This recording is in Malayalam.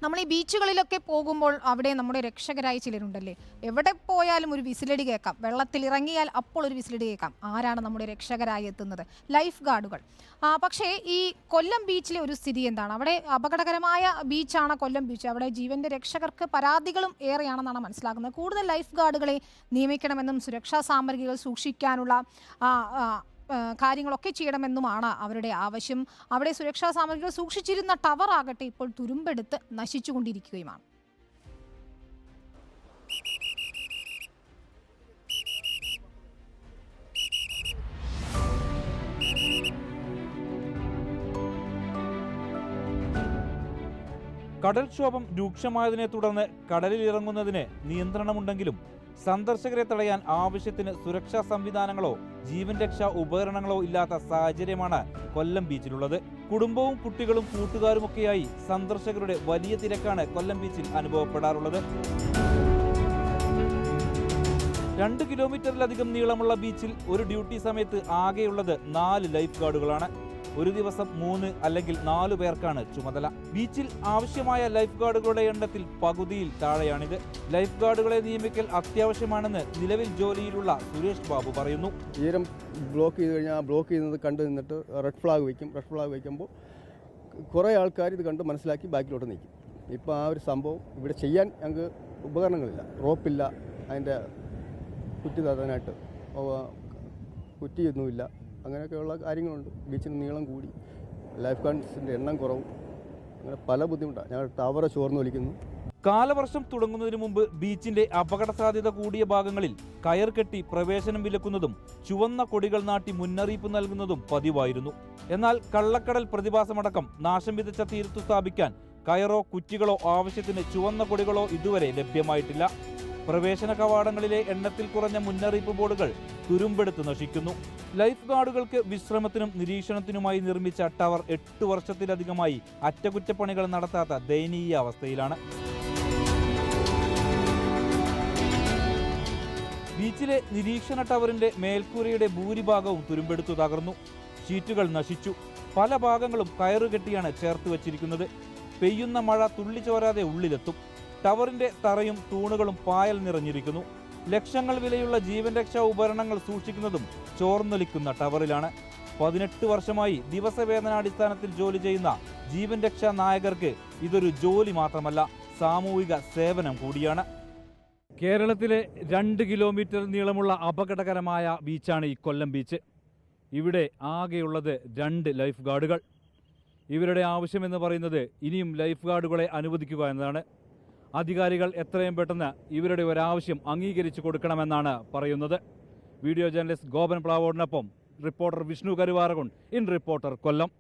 നമ്മൾ ഈ ബീച്ചുകളിലൊക്കെ പോകുമ്പോൾ അവിടെ നമ്മുടെ രക്ഷകരായി ചിലരുണ്ടല്ലേ. എവിടെ പോയാലും ഒരു വിസിലടി കേൾക്കാം, വെള്ളത്തിൽ ഇറങ്ങിയാൽ അപ്പോൾ ഒരു വിസിലടി കേൾക്കാം. ആരാണ് നമ്മുടെ രക്ഷകരായി എത്തുന്നത്? ലൈഫ് ഗാർഡുകൾ. പക്ഷേ ഈ കൊല്ലം ബീച്ചിലെ ഒരു സ്ഥിതി എന്താണ്? അവിടെ അപകടകരമായ ബീച്ചാണ് കൊല്ലം ബീച്ച്. അവിടെ ജീവന്റെ രക്ഷകർക്ക് പരാതികളും ഏറെയാണെന്നാണ് മനസ്സിലാക്കുന്നത്. കൂടുതൽ ലൈഫ് ഗാർഡുകളെ നിയമിക്കണമെന്നും സുരക്ഷാ സാമഗ്രികൾ സൂക്ഷിക്കാനുള്ള കാര്യങ്ങളൊക്കെ ചെയ്യണമെന്നുമാണ് അവരുടെ ആവശ്യം. അവിടെ സുരക്ഷാ സാമഗ്രികൾ സൂക്ഷിച്ചിരുന്ന ടവർ ആകട്ടെ ഇപ്പോൾ തുരുമ്പെടുത്ത് നശിച്ചുകൊണ്ടിരിക്കുകയുമാണ്. കടൽക്ഷോഭം രൂക്ഷമായതിനെ തുടർന്ന് കടലിൽ ഇറങ്ങുന്നതിന് നിയന്ത്രണമുണ്ടെങ്കിലും സന്ദർശകരെ തടയാൻ ആവശ്യത്തിന് സുരക്ഷാ സംവിധാനങ്ങളോ ജീവൻ രക്ഷാ ഉപകരണങ്ങളോ ഇല്ലാത്ത സാഹചര്യമാണ് കൊല്ലം ബീച്ചിലുള്ളത്. കുടുംബവും കുട്ടികളും കൂട്ടുകാരുമൊക്കെയായി സന്ദർശകരുടെ വലിയ തിരക്കാണ് കൊല്ലം ബീച്ചിൽ അനുഭവപ്പെടാറുള്ളത്. 2 കിലോമീറ്ററിലധികം നീളമുള്ള ബീച്ചിൽ ഒരു ഡ്യൂട്ടി സമയത്ത് ആകെയുള്ളത് 4 ലൈഫ് ഗാർഡുകളാണ്. ഒരു ദിവസം 3 അല്ലെങ്കിൽ 4 പേർക്കാണ് ചുമതല. ബീച്ചിൽ ആവശ്യമായ ലൈഫ് ഗാർഡുകളുടെ എണ്ണത്തിൽ പകുതിയിൽ താഴെയാണിത്. ലൈഫ് ഗാർഡുകളെ നിയമിക്കൽ അത്യാവശ്യമാണെന്ന് നിലവിൽ ജോലിയിലുള്ള സുരേഷ് ബാബു പറയുന്നു. തീരം ബ്ലോക്ക് ചെയ്ത് കഴിഞ്ഞാൽ ബ്ലോക്ക് ചെയ്യുന്നത് കണ്ടു നിന്നിട്ട് റെഡ് ഫ്ലാഗ് വയ്ക്കും. റെഡ് ഫ്ലാഗ് വയ്ക്കുമ്പോൾ കുറേ ആൾക്കാർ ഇത് കണ്ട് മനസ്സിലാക്കി ബാക്കിലോട്ട് നിൽക്കും. ഇപ്പോൾ ആ ഒരു സംഭവം ഇവിടെ ചെയ്യാൻ ഞങ്ങൾക്ക് ഉപകരണങ്ങളില്ല, റോപ്പില്ല, അതിൻ്റെ കുറ്റി തരാനായിട്ട് കുറ്റിയൊന്നുമില്ല. അങ്ങനെയൊക്കെയുള്ള കാര്യങ്ങളുണ്ട്. ബീച്ചിന് നീളം കൂടി, ലൈഫ് ഗാർഡ്സിൻ്റെ എണ്ണം കുറവും, അങ്ങനെ പല ബുദ്ധിമുട്ടാണ്. ഞങ്ങൾ ടവർ ചോർന്ന് വലിക്കുന്നു. കാലവർഷം തുടങ്ങുന്നതിന് മുമ്പ് ബീച്ചിന്റെ അപകട സാധ്യത കൂടിയ ഭാഗങ്ങളിൽ കയർ കെട്ടി പ്രവേശനം വിലക്കുന്നതും ചുവന്ന കൊടികൾ നാട്ടി മുന്നറിയിപ്പ് നൽകുന്നതും പതിവായിരുന്നു. എന്നാൽ കള്ളക്കടൽ പ്രതിഭാസമടക്കം നാശം വിതച്ച തീരത്തു സ്ഥാപിക്കാൻ കയറോ കുറ്റികളോ ആവശ്യത്തിന് ചുവന്ന കൊടികളോ ഇതുവരെ ലഭ്യമായിട്ടില്ല. പ്രവേശന കവാടങ്ങളിലെ എണ്ണത്തിൽ കുറഞ്ഞ മുന്നറിയിപ്പ് ബോർഡുകൾ തുരുമ്പെടുത്ത് നശിക്കുന്നു. ലൈഫ് ഗാർഡുകൾക്ക് വിശ്രമത്തിനും നിരീക്ഷണത്തിനുമായി നിർമ്മിച്ച ടവർ 8 വർഷത്തിലധികമായി അറ്റകുറ്റപ്പണികൾ നടത്താത്ത ദയനീയ അവസ്ഥയിലാണ്. ബീച്ചിലെ നിരീക്ഷണ ടവറിന്റെ മേൽക്കൂരയുടെ ഭൂരിഭാഗവും തുരുമ്പെടുത്തു തകർന്നു. ഷീറ്റുകൾ നശിച്ചു. പല ഭാഗങ്ങളും കയറുകെട്ടിയാണ് ചേർത്ത് വച്ചിരിക്കുന്നത്. പെയ്യുന്ന മഴ തുള്ളി ചോരാതെ ഉള്ളിലെത്തും. ടവറിന്റെ തറയും തൂണുകളും പായൽ നിറഞ്ഞിരിക്കുന്നു. ലക്ഷങ്ങൾ വിലയുള്ള ജീവൻ രക്ഷാ ഉപകരണങ്ങൾ സൂക്ഷിക്കുന്നതും ചോർന്നൊലിക്കുന്ന ടവറിലാണ്. 18 വർഷമായി ദിവസവേതനാടിസ്ഥാനത്തിൽ ജോലി ചെയ്യുന്ന ജീവൻ രക്ഷാ നായകർക്ക് ഇതൊരു ജോലി മാത്രമല്ല, സാമൂഹിക സേവനം കൂടിയാണ്. കേരളത്തിലെ 2 കിലോമീറ്റർ നീളമുള്ള അപകടകരമായ ബീച്ചാണ് ഈ കൊല്ലം ബീച്ച്. ഇവിടെ ആകെയുള്ളത് 2 ലൈഫ് ഗാർഡുകൾ. ഇവരുടെ ആവശ്യമെന്ന് പറയുന്നത് ഇനിയും ലൈഫ് ഗാർഡുകളെ അനുവദിക്കുക എന്നതാണ്. അധികാരികൾ എത്രയും പെട്ടെന്ന് ഇവരുടെ ഒരാവശ്യം അംഗീകരിച്ചു കൊടുക്കണമെന്നാണ് പറയുന്നത്. വീഡിയോ ജേർണലിസ്റ്റ് ഗോപൻ പ്ലാവോടിനൊപ്പം reporter Vishnu Karuvarakundu, in reporter Kollam.